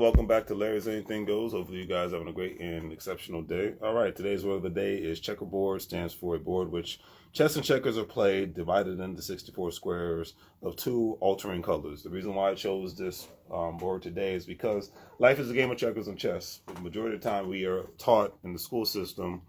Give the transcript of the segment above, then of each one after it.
welcome back to Larry's Anything Goes. Hopefully you guys are having a great and exceptional day. All right, today's word of the day is checkerboard. Stands for a board which chess and checkers are played, divided into 64 squares of two altering colors. The reason why I chose this board today is because life is a game of checkers and chess. The majority of the time we are taught in the school system,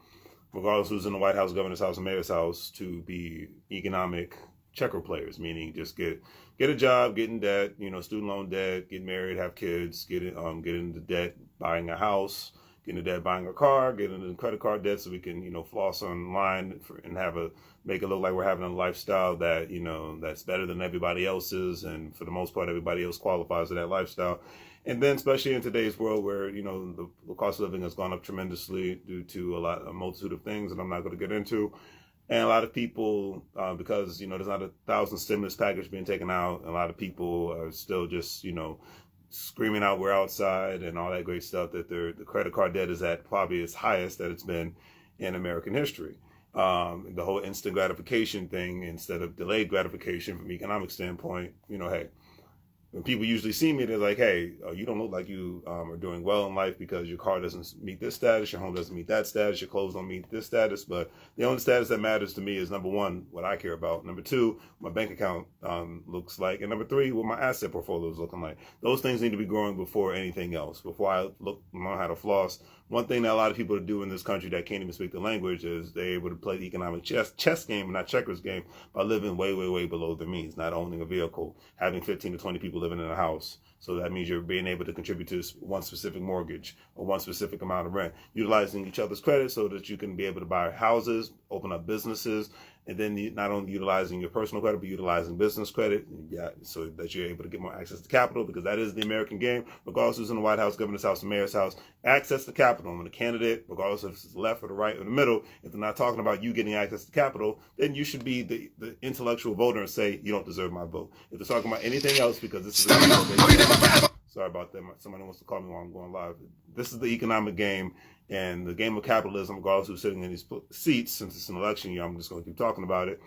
regardless who's in the White House, governor's house, and mayor's house, to be economic checker players, meaning just get a job, get in debt, student loan debt, get married, have kids, get into debt, buying a house, get into debt, buying a car, get into credit card debt so we can, floss online and make it look like we're having a lifestyle that, that's better than everybody else's. And for the most part, everybody else qualifies for that lifestyle. And then especially in today's world where, the cost of living has gone up tremendously due to a multitude of things that I'm not going to get into. And a lot of people, because, there's not 1,000 stimulus package being taken out, a lot of people are still just, screaming out we're outside and all that great stuff, that the credit card debt is at probably its highest that it's been in American history. The whole instant gratification thing instead of delayed gratification from an economic standpoint, hey, when people usually see me, they're like, hey, you don't look like you are doing well in life because your car doesn't meet this status, your home doesn't meet that status, your clothes don't meet this status. But the only status that matters to me is, number one, what I care about. Number two, my bank account looks like. And number three, what my asset portfolio is looking like. Those things need to be growing before anything else. Before I learn how to floss. One thing that a lot of people do in this country that can't even speak the language is they're able to play the economic chess game, and not checkers game, by living way, way, way below their means, not owning a vehicle, having 15 to 20 people living in a house. So that means you're being able to contribute to one specific mortgage or one specific amount of rent, utilizing each other's credit so that you can be able to buy houses, open up businesses, and then not only utilizing your personal credit, but utilizing business credit, so that you're able to get more access to capital, because that is the American game. Regardless who's in the White House, governor's house, and mayor's house, access to capital. When a candidate, regardless if it's the left or the right or the middle, if they're not talking about you getting access to capital, then you should be the intellectual voter and say, you don't deserve my vote. If they're talking about anything else, because this is sorry about that. Somebody wants to call me while I'm going live. This is the economic game and the game of capitalism, regardless who's sitting in these seats. Since it's an election year, I'm just going to keep talking about it.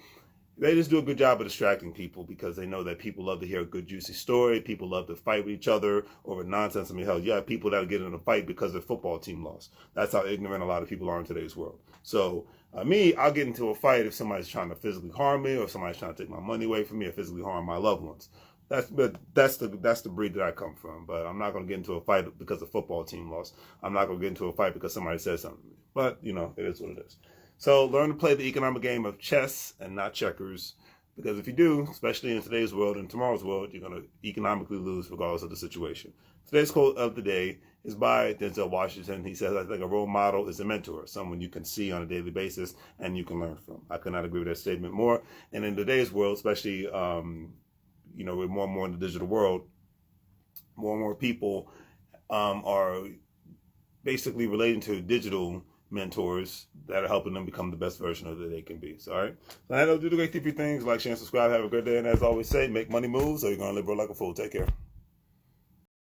They just do a good job of distracting people because they know that people love to hear a good, juicy story. People love to fight with each other over nonsense. I mean, hell, you have people that get in a fight because their football team lost. That's how ignorant a lot of people are in today's world. So, I'll get into a fight if somebody's trying to physically harm me, or if somebody's trying to take my money away from me, or physically harm my loved ones. That's the breed that I come from. But I'm not going to get into a fight because the football team lost. I'm not going to get into a fight because somebody said something to me. But, it is what it is. So learn to play the economic game of chess and not checkers. Because if you do, especially in today's world and tomorrow's world, you're going to economically lose regardless of the situation. Today's quote of the day is by Denzel Washington. He says, I think a role model is a mentor, someone you can see on a daily basis and you can learn from. I could not agree with that statement more. And in today's world, especially, we're more and more in the digital world, more and more people are basically relating to digital mentors that are helping them become the best version of that they can be. So, all right. So I know, do the great 3 things. Like, share, and subscribe. Have a great day. And as I always say, make money moves, or you're going to live like a fool. Take care.